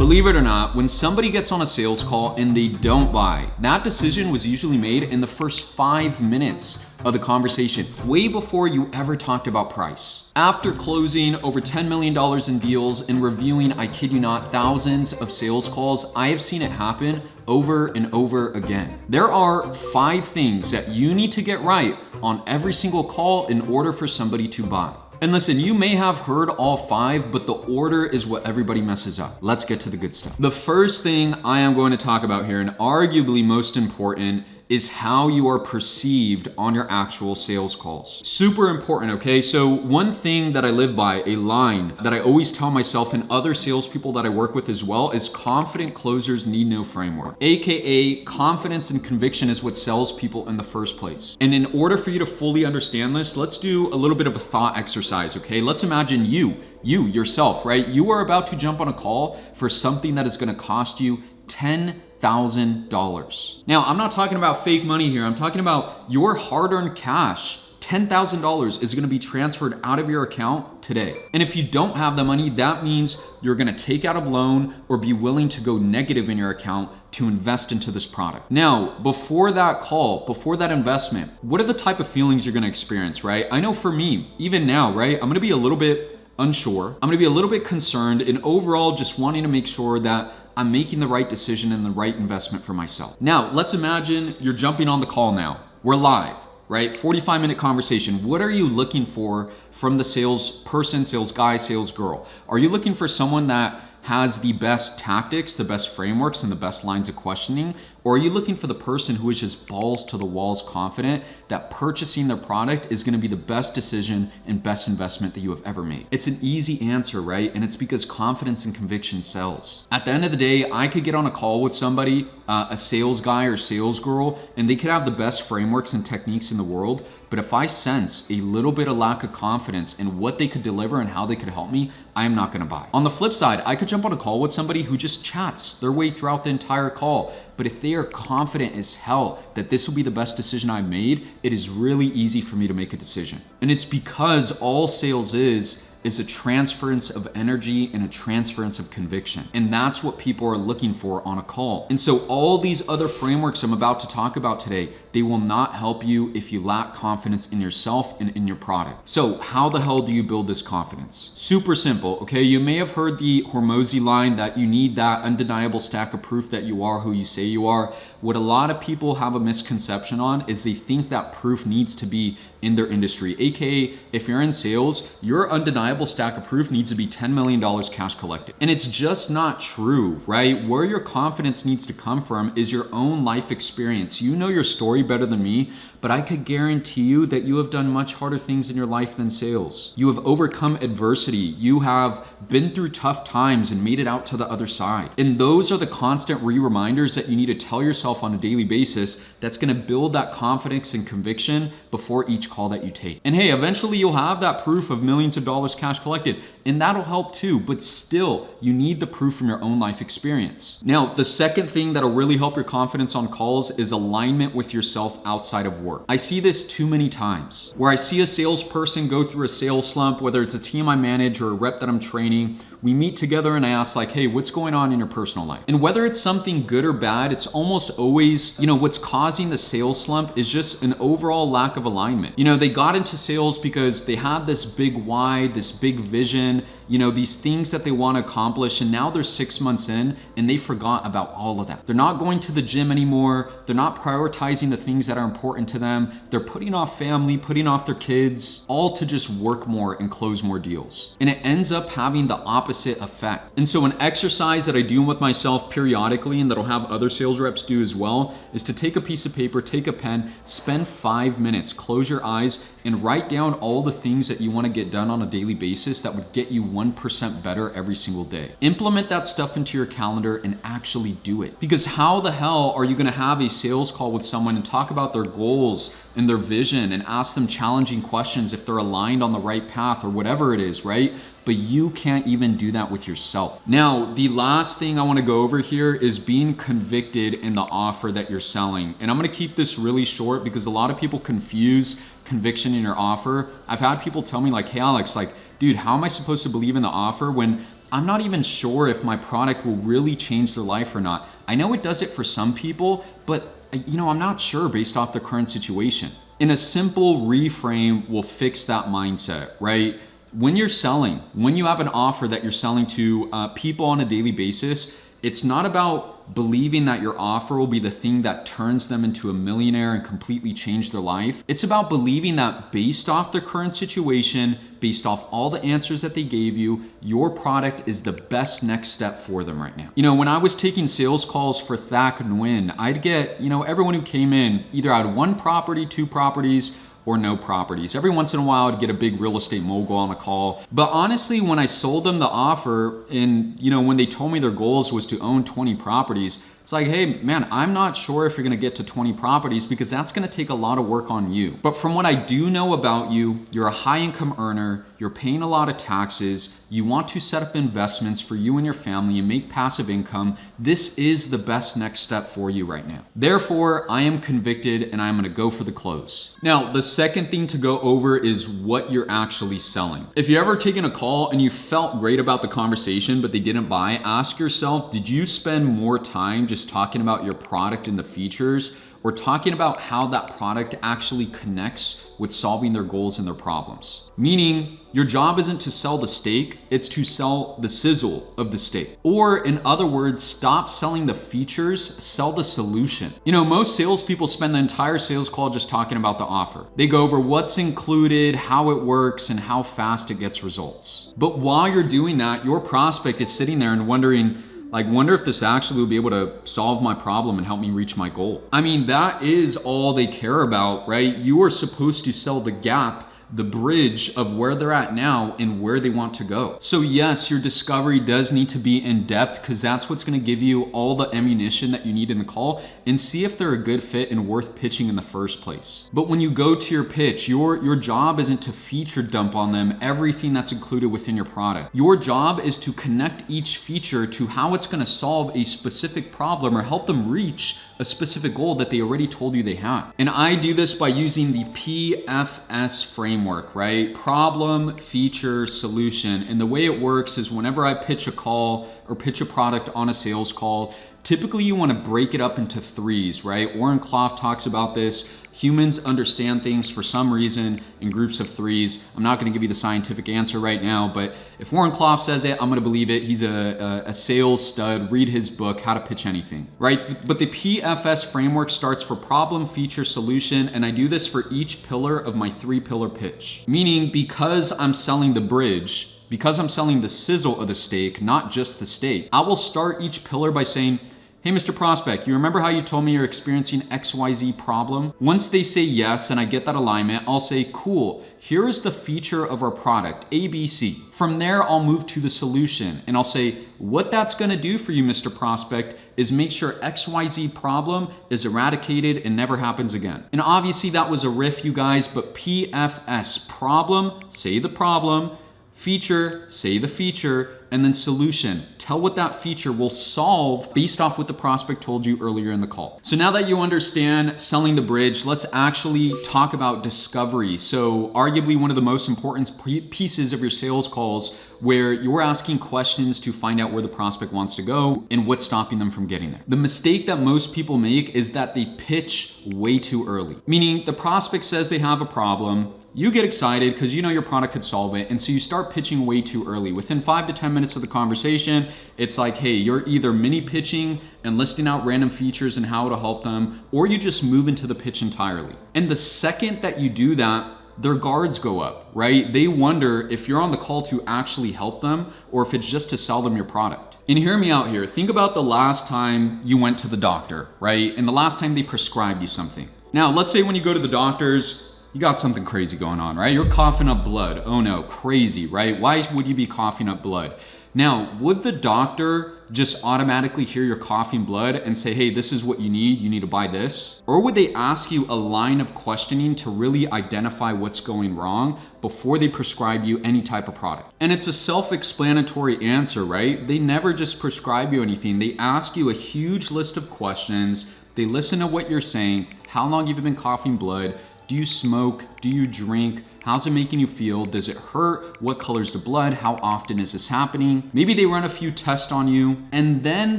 Believe it or not, when somebody gets on a sales call and they don't buy, that decision was usually made in the first 5 minutes of the conversation, way before you ever talked about price. After closing over $10 million in deals and reviewing, I kid you not, thousands of sales calls, I have seen it happen over and over again. There are 5 things that you need to get right on every single call in order for somebody to buy. And listen, you may have heard all 5, but the order is what everybody messes up. Let's get to the good stuff. The first thing I am going to talk about here, and arguably most important, is how you are perceived on your actual sales calls. Super important, okay? So one thing that I live by, a line that I always tell myself and other salespeople that I work with as well, is confident closers need no framework. AKA, confidence and conviction is what sells people in the first place. And in order for you to fully understand this, let's do a little bit of a thought exercise, okay? Let's imagine you yourself, right? You are about to jump on a call for something that is gonna cost you $10,000. Now, I'm not talking about fake money here. I'm talking about your hard-earned cash. $10,000 is gonna be transferred out of your account today. And if you don't have the money, that means you're gonna take out a loan or be willing to go negative in your account to invest into this product. Now, before that call, before that investment, what are the type of feelings you're gonna experience, right? I know for me, even now, right, I'm gonna be a little bit unsure. I'm gonna be a little bit concerned, and overall just wanting to make sure that I'm making the right decision and the right investment for myself. Now, let's imagine you're jumping on the call now. We're live, right? 45-minute conversation. What are you looking for from the salesperson, sales guy, sales girl? Are you looking for someone that has the best tactics, the best frameworks, and the best lines of questioning? Or are you looking for the person who is just balls to the walls confident that purchasing their product is gonna be the best decision and best investment that you have ever made? It's an easy answer, right? And it's because confidence and conviction sells. At the end of the day, I could get on a call with somebody, a sales guy or sales girl, and they could have the best frameworks and techniques in the world, but if I sense a little bit of lack of confidence in what they could deliver and how they could help me, I am not gonna buy. On the flip side, I could jump on a call with somebody who just chats their way throughout the entire call, but if they are confident as hell that this will be the best decision I've made, it is really easy for me to make a decision. And it's because all sales is a transference of energy and a transference of conviction. And that's what people are looking for on a call. And so all these other frameworks I'm about to talk about today, they will not help you if you lack confidence in yourself and in your product. So how the hell do you build this confidence? Super simple, okay? You may have heard the Hormozy line that you need that undeniable stack of proof that you are who you say you are. What a lot of people have a misconception on is they think that proof needs to be in their industry. AKA, if you're in sales, your undeniable stack of proof needs to be $10 million cash collected. And it's just not true, right? Where your confidence needs to come from is your own life experience. You know your story better than me, but I could guarantee you that you have done much harder things in your life than sales. You have overcome adversity. You have been through tough times and made it out to the other side. And those are the constant reminders that you need to tell yourself on a daily basis that's gonna build that confidence and conviction before each call that you take. And hey, eventually you'll have that proof of millions of dollars cash collected, and that'll help too, but still, you need the proof from your own life experience. Now, the second thing that'll really help your confidence on calls is alignment with yourself outside of work. I see this too many times, where I see a salesperson go through a sales slump, whether it's a team I manage or a rep that I'm training. We meet together and I ask like, hey, what's going on in your personal life? And whether it's something good or bad, it's almost always, what's causing the sales slump is just an overall lack of alignment. They got into sales because they had this big why, this big vision, these things that they want to accomplish, and now they're 6 months in and they forgot about all of that. They're not going to the gym anymore. They're not prioritizing the things that are important to them. They're putting off family, putting off their kids, all to just work more and close more deals. And it ends up having the opposite effect. And so an exercise that I do with myself periodically and that'll have other sales reps do as well is to take a piece of paper, take a pen, spend 5 minutes, close your eyes, and write down all the things that you want to get done on a daily basis that would get you 1% better every single day. Implement that stuff into your calendar and actually do it. Because how the hell are you going to have a sales call with someone and talk about their goals and their vision and ask them challenging questions if they're aligned on the right path or whatever it is, right? But you can't even do that with yourself. Now, the last thing I want to go over here is being convicted in the offer that you're selling. And I'm going to keep this really short because a lot of people confuse conviction in your offer. I've had people tell me like, hey Alex, like, dude, how am I supposed to believe in the offer when I'm not even sure if my product will really change their life or not. I know it does it for some people, but I'm not sure based off the current situation. And a simple reframe will fix that mindset, right? When you're selling, when you have an offer that you're selling to people on a daily basis, it's not about believing that your offer will be the thing that turns them into a millionaire and completely change their life. It's about believing that based off their current situation, based off all the answers that they gave you, your product is the best next step for them right now. When I was taking sales calls for Thack and Win, I'd get, everyone who came in either had 1 property, 2 properties, or no properties. Every once in a while, I'd get a big real estate mogul on a call. But honestly, when I sold them the offer and, when they told me their goals was to own 20 properties, it's like, hey, man, I'm not sure if you're gonna get to 20 properties because that's gonna take a lot of work on you. But from what I do know about you, you're a high income earner, you're paying a lot of taxes, you want to set up investments for you and your family and make passive income. This is the best next step for you right now. Therefore, I am convicted and I'm gonna go for the close. Now, the second thing to go over is what you're actually selling. If you ever taken a call and you felt great about the conversation, but they didn't buy, ask yourself, did you spend more time just talking about your product and the features, or talking about how that product actually connects with solving their goals and their problems? Meaning, your job isn't to sell the steak, it's to sell the sizzle of the steak. Or in other words, stop selling the features, sell the solution. Most salespeople spend the entire sales call just talking about the offer. They go over what's included, how it works, and how fast it gets results. But while you're doing that, your prospect is sitting there and wondering, wonder if this actually will be able to solve my problem and help me reach my goal. That is all they care about, right? You are supposed to sell the gap, the bridge of where they're at now and where they want to go. So yes, your discovery does need to be in depth because that's what's gonna give you all the ammunition that you need in the call and see if they're a good fit and worth pitching in the first place. But when you go to your pitch, your job isn't to feature dump on them everything that's included within your product. Your job is to connect each feature to how it's gonna solve a specific problem or help them reach a specific goal that they already told you they have. And I do this by using the PFS framework, right? Problem, feature, solution. And the way it works is whenever I pitch a call or pitch a product on a sales call, typically you want to break it up into 3s, right? Warren Clough talks about this. Humans understand things for some reason in groups of 3s. I'm not going to give you the scientific answer right now, but if Warren Clough says it, I'm going to believe it. He's a sales stud. Read his book, How to Pitch Anything, right? But the PFS framework starts for problem, feature, solution, and I do this for each pillar of my 3-pillar pitch. Meaning, because I'm selling the bridge, because I'm selling the sizzle of the steak, not just the steak, I will start each pillar by saying, hey, Mr. Prospect, you remember how you told me you're experiencing XYZ problem? Once they say yes and I get that alignment, I'll say, cool, here is the feature of our product, ABC. From there, I'll move to the solution and I'll say, what that's gonna do for you, Mr. Prospect, is make sure XYZ problem is eradicated and never happens again. And obviously that was a riff, you guys, but PFS, problem, say the problem, feature, say the feature, and then solution. Tell what that feature will solve based off what the prospect told you earlier in the call. So now that you understand selling the bridge, let's actually talk about discovery. So arguably one of the most important pieces of your sales calls where you're asking questions to find out where the prospect wants to go and what's stopping them from getting there. The mistake that most people make is that they pitch way too early. Meaning the prospect says they have a problem, you get excited because you know your product could solve it, and so you start pitching way too early. Within 5 to 10 minutes of the conversation, it's like, hey, you're either mini pitching and listing out random features and how to help them, or you just move into the pitch entirely. And the second that you do that, their guards go up, right? They wonder if you're on the call to actually help them or if it's just to sell them your product. And hear me out here. Think about the last time you went to the doctor, right? And the last time they prescribed you something. Now, let's say when you go to the doctors, you got something crazy going on, right? You're coughing up blood. Oh no, crazy, right? Why would you be coughing up blood? Now, would the doctor just automatically hear your coughing blood and say, hey, this is what you need to buy this? Or would they ask you a line of questioning to really identify what's going wrong before they prescribe you any type of product? And it's a self-explanatory answer, right? They never just prescribe you anything. They ask you a huge list of questions. They listen to what you're saying. How long have you been coughing blood? Do you smoke? Do you drink? How's it making you feel? Does it hurt? What color's the blood? How often is this happening? Maybe they run a few tests on you, and then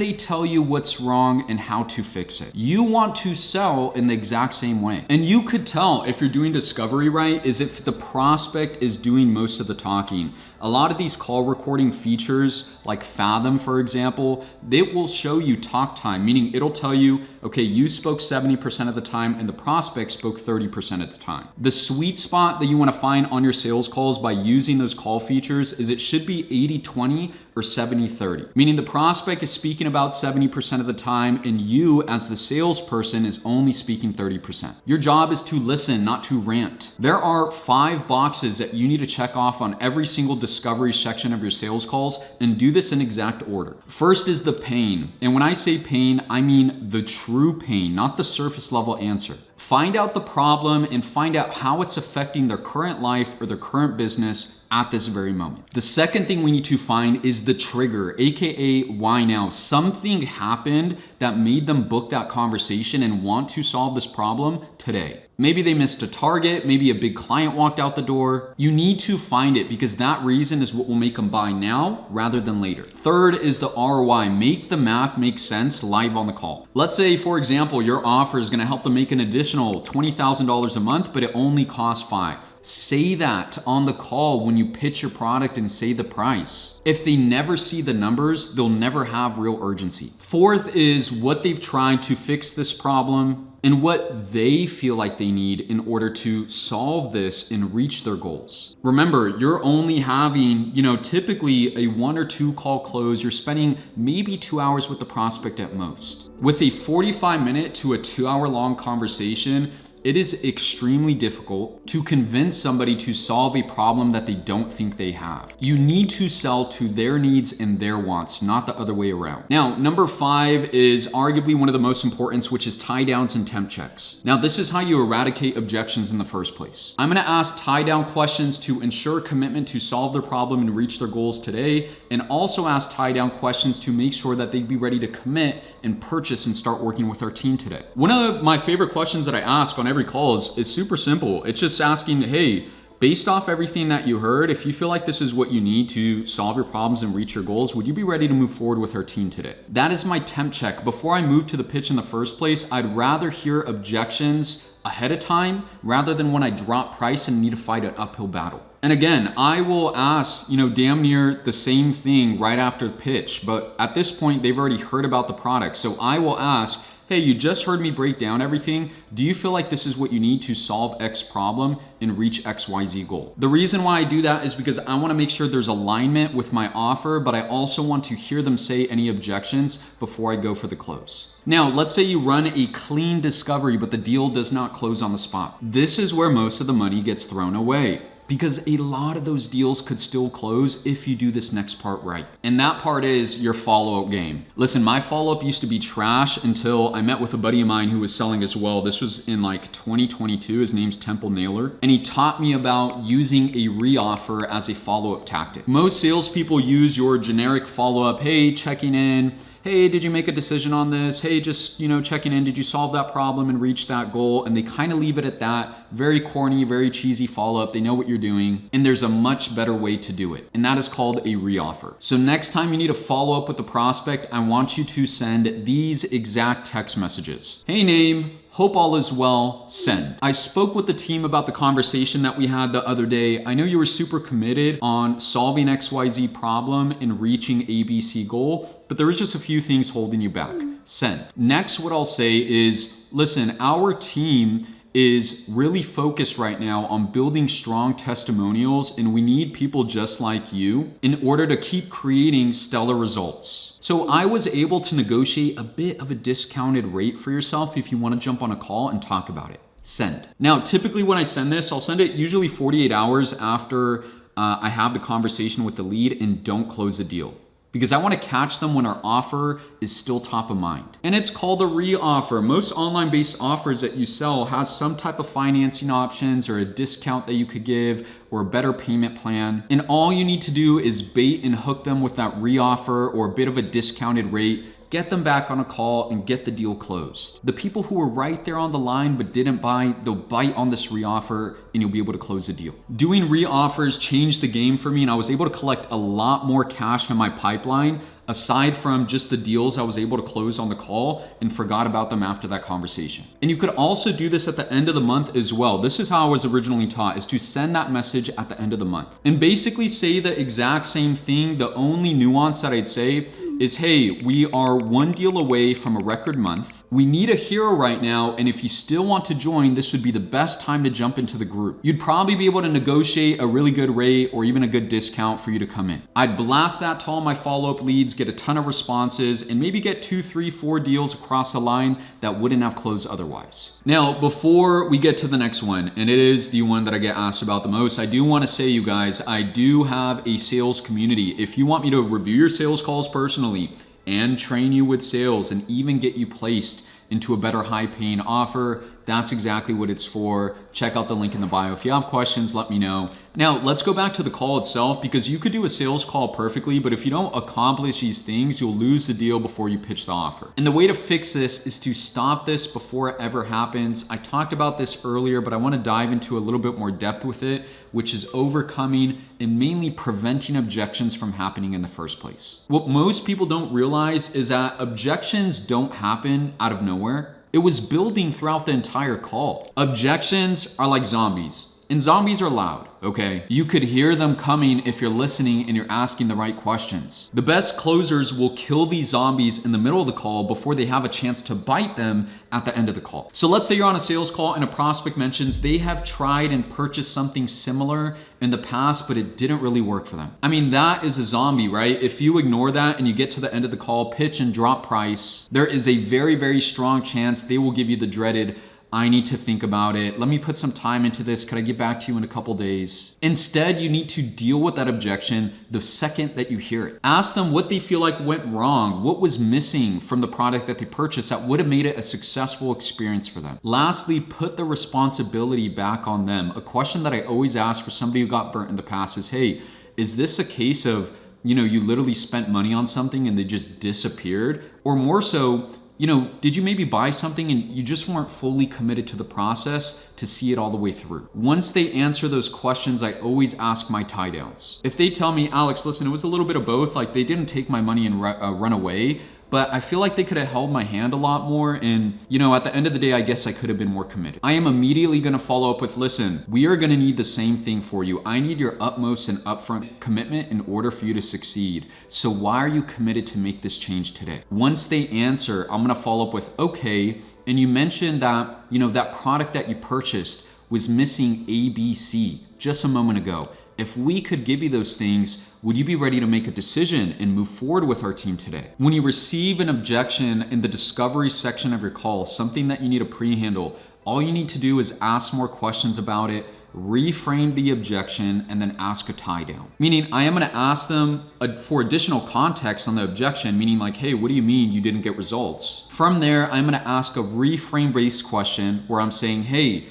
they tell you what's wrong and how to fix it. You want to sell in the exact same way. And you could tell if you're doing discovery right is if the prospect is doing most of the talking. A lot of these call recording features, like Fathom, for example, it will show you talk time, meaning it'll tell you, okay, you spoke 70% of the time and the prospect spoke 30% of the time. The sweet spot that you want to find on your sales calls by using those call features is it should be 80-20 or 70-30, meaning the prospect is speaking about 70% of the time and you as the salesperson is only speaking 30%. Your job is to listen, not to rant. There are 5 boxes that you need to check off on every single discovery section of your sales calls, and do this in exact order. First is the pain. And when I say pain, I mean the true pain, not the surface level answer. Find out the problem and find out how it's affecting their current life or their current business at this very moment. The second thing we need to find is the trigger, AKA why now? Something happened that made them book that conversation and want to solve this problem today. Maybe they missed a target, maybe a big client walked out the door. You need to find it because that reason is what will make them buy now rather than later. Third is the ROI. Make the math make sense live on the call. Let's say, for example, your offer is gonna help them make an additional $20,000 a month, but it only costs $5,000. Say that on the call when you pitch your product and say the price. If they never see the numbers, they'll never have real urgency. Fourth is what they've tried to fix this problem and what they feel like they need in order to solve this and reach their goals. Remember, you're only having, typically a 1 or 2 call close. You're spending maybe 2 hours with the prospect at most. With a 45-minute to a 2-hour long conversation, it is extremely difficult to convince somebody to solve a problem that they don't think they have. You need to sell to their needs and their wants, not the other way around. Now, number 5 is arguably one of the most important, which is tie downs and temp checks. Now, this is how you eradicate objections in the first place. I'm gonna ask tie down questions to ensure commitment to solve their problem and reach their goals today, and also ask tie down questions to make sure that they'd be ready to commit and purchase and start working with our team today. One of my favorite questions that I ask on every call is super simple. It's just asking, hey, based off everything that you heard, if you feel like this is what you need to solve your problems and reach your goals, would you be ready to move forward with our team today? That is my temp check. Before I move to the pitch in the first place, I'd rather hear objections ahead of time rather than when I drop price and need to fight an uphill battle. And again, I will ask, damn near the same thing right after the pitch, but at this point, they've already heard about the product. So I will ask, hey, you just heard me break down everything. Do you feel like this is what you need to solve X problem and reach XYZ goal? The reason why I do that is because I want to make sure there's alignment with my offer, but I also want to hear them say any objections before I go for the close. Now, let's say you run a clean discovery, but the deal does not close on the spot. This is where most of the money gets thrown away, because a lot of those deals could still close if you do this next part right. And that part is your follow-up game. Listen, my follow-up used to be trash until I met with a buddy of mine who was selling as well. This was in like 2022. His name's Temple Naylor. And he taught me about using a reoffer as a follow-up tactic. Most salespeople use your generic follow-up, hey, checking in. Hey, did you make a decision on this? Hey, just, checking in, did you solve that problem and reach that goal? And they kind of leave it at that. Very corny, very cheesy follow-up. They know what you're doing. And there's a much better way to do it. And that is called a reoffer. So next time you need to follow up with the prospect, I want you to send these exact text messages. Hey, name. Hope all is well, send. I spoke with the team about the conversation that we had the other day. I know you were super committed on solving XYZ problem and reaching ABC goal, but there was just a few things holding you back. Send. Next, what I'll say is, listen, our team is really focused right now on building strong testimonials, and we need people just like you in order to keep creating stellar results. So I was able to negotiate a bit of a discounted rate for yourself if you want to jump on a call and talk about it. Send. Now, typically when I send this, I'll send it usually 48 hours after I have the conversation with the lead and don't close the deal, because I want to catch them when our offer is still top of mind. And it's called a re-offer. Most online-based offers that you sell has some type of financing options or a discount that you could give or a better payment plan. And all you need to do is bait and hook them with that re-offer or a bit of a discounted rate get them back on a call and get the deal closed. The people who were right there on the line but didn't buy, they'll bite on this reoffer and you'll be able to close the deal. Doing reoffers changed the game for me, and I was able to collect a lot more cash in my pipeline aside from just the deals I was able to close on the call and forgot about them after that conversation. And you could also do this at the end of the month as well. This is how I was originally taught, is to send that message at the end of the month and basically say the exact same thing. The only nuance that I'd say is, hey, we are one deal away from a record month. We need a hero right now, and if you still want to join, this would be the best time to jump into the group. You'd probably be able to negotiate a really good rate or even a good discount for you to come in. I'd blast that to all my follow-up leads, get a ton of responses, and maybe get 2, 3, 4 deals across the line that wouldn't have closed otherwise. Now, before we get to the next one, and it is the one that I get asked about the most, I do want to say, you guys, I do have a sales community. If you want me to review your sales calls personally and train you with sales and even get you placed into a better high paying offer, that's exactly what it's for. Check out the link in the bio. If you have questions, let me know. Now, let's go back to the call itself, because you could do a sales call perfectly, but if you don't accomplish these things, you'll lose the deal before you pitch the offer. And the way to fix this is to stop this before it ever happens. I talked about this earlier, but I want to dive into a little bit more depth with it, which is overcoming and mainly preventing objections from happening in the first place. What most people don't realize is that objections don't happen out of nowhere. It was building throughout the entire call. Objections are like zombies, and zombies are loud, okay? You could hear them coming if you're listening and you're asking the right questions. The best closers will kill these zombies in the middle of the call before they have a chance to bite them at the end of the call. So let's say you're on a sales call and a prospect mentions they have tried and purchased something similar in the past, but it didn't really work for them. I mean, that is a zombie, right? If you ignore that and you get to the end of the call, pitch and drop price, there is a very, very strong chance they will give you the dreaded, I need to think about it. Let me put some time into this. Could I get back to you in a couple days? Instead, you need to deal with that objection the second that you hear it. Ask them what they feel like went wrong, what was missing from the product that they purchased that would have made it a successful experience for them. Lastly, put the responsibility back on them. A question that I always ask for somebody who got burnt in the past is, hey, is this a case of, you literally spent money on something and they just disappeared? Or more so, did you maybe buy something and you just weren't fully committed to the process to see it all the way through? Once they answer those questions, I always ask my tie downs. If they tell me, Alex, listen, it was a little bit of both, like they didn't take my money and run away, but I feel like they could have held my hand a lot more. And, at the end of the day, I guess I could have been more committed. I am immediately going to follow up with, listen, we are going to need the same thing for you. I need your utmost and upfront commitment in order for you to succeed. So why are you committed to make this change today? Once they answer, I'm going to follow up with, okay, and you mentioned that, that product that you purchased was missing ABC just a moment ago. If we could give you those things, would you be ready to make a decision and move forward with our team today? When you receive an objection in the discovery section of your call, something that you need to pre-handle, all you need to do is ask more questions about it, reframe the objection, and then ask a tie down. Meaning I am gonna ask them for additional context on the objection, meaning like, hey, what do you mean you didn't get results? From there, I'm gonna ask a reframe-based question where I'm saying, hey,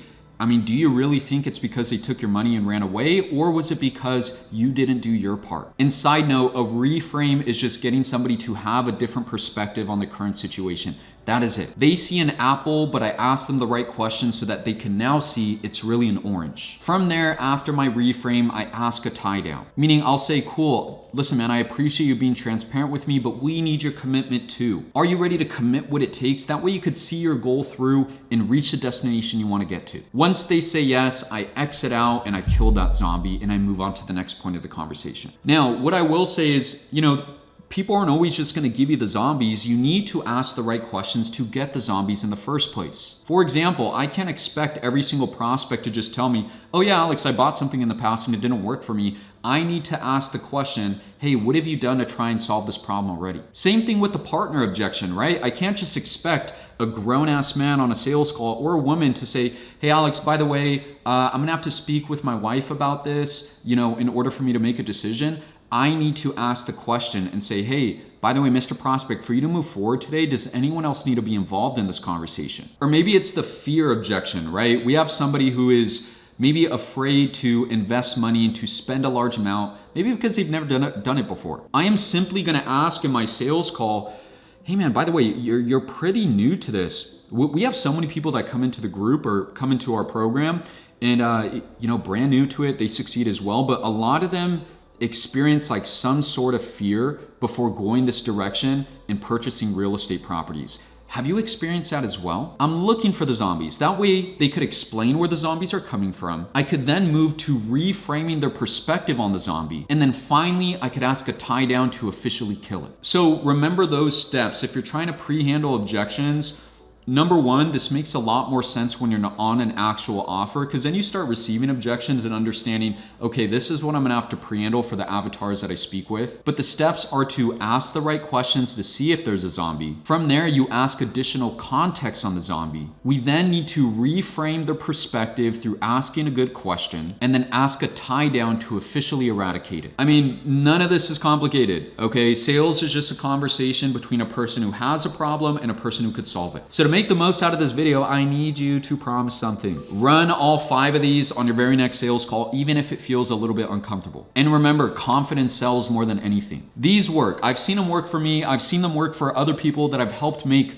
do you really think it's because they took your money and ran away, or was it because you didn't do your part? And side note, a reframe is just getting somebody to have a different perspective on the current situation. That is it. They see an apple, but I ask them the right questions so that they can now see it's really an orange. From there, after my reframe, I ask a tie down. Meaning I'll say, cool, listen man, I appreciate you being transparent with me, but we need your commitment too. Are you ready to commit what it takes? That way you could see your goal through and reach the destination you want to get to. Once they say yes, I exit out and I kill that zombie and I move on to the next point of the conversation. Now, what I will say is, people aren't always just going to give you the zombies. You need to ask the right questions to get the zombies in the first place. For example, I can't expect every single prospect to just tell me, oh yeah, Alex, I bought something in the past and it didn't work for me. I need to ask the question, hey, what have you done to try and solve this problem already? Same thing with the partner objection, right? I can't just expect a grown-ass man on a sales call or a woman to say, hey, Alex, by the way, I'm gonna have to speak with my wife about this, in order for me to make a decision. I need to ask the question and say, hey, by the way, Mr. Prospect, for you to move forward today, does anyone else need to be involved in this conversation? Or maybe it's the fear objection, right? We have somebody who is maybe afraid to invest money and to spend a large amount, maybe because they've never done it before. I am simply gonna ask in my sales call, Hey man, by the way, you're pretty new to this. We have so many people that come into the group or come into our program and brand new to it, they succeed as well, but a lot of them experience like some sort of fear before going this direction and purchasing real estate properties. Have you experienced that as well? I'm looking for the zombies. That way they could explain where the zombies are coming from. I could then move to reframing their perspective on the zombie. And then finally, I could ask a tie down to officially kill it. So remember those steps. If you're trying to pre-handle objections, number one, this makes a lot more sense when you're on an actual offer, because then you start receiving objections and understanding, okay, this is what I'm gonna have to pre-handle for the avatars that I speak with. But the steps are to ask the right questions to see if there's a zombie. From there, you ask additional context on the zombie. We then need to reframe the perspective through asking a good question and then ask a tie down to officially eradicate it. I mean, none of this is complicated, okay? Sales is just a conversation between a person who has a problem and a person who could solve it. So to make the most out of this video, I need you to promise something. Run all 5 of these on your very next sales call, even if it feels a little bit uncomfortable. And remember, confidence sells more than anything. These work. I've seen them work for me. I've seen them work for other people that I've helped make,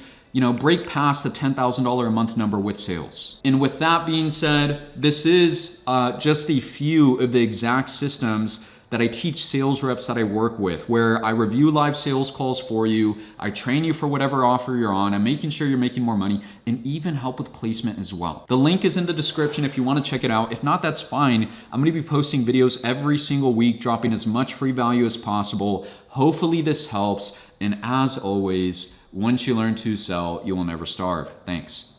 break past the $10,000 a month number with sales. And with that being said, this is just a few of the exact systems that I teach sales reps that I work with, where I review live sales calls for you, I train you for whatever offer you're on, I'm making sure you're making more money, and even help with placement as well. The link is in the description if you wanna check it out. If not, that's fine. I'm gonna be posting videos every single week, dropping as much free value as possible. Hopefully this helps, and as always, once you learn to sell, you will never starve. Thanks.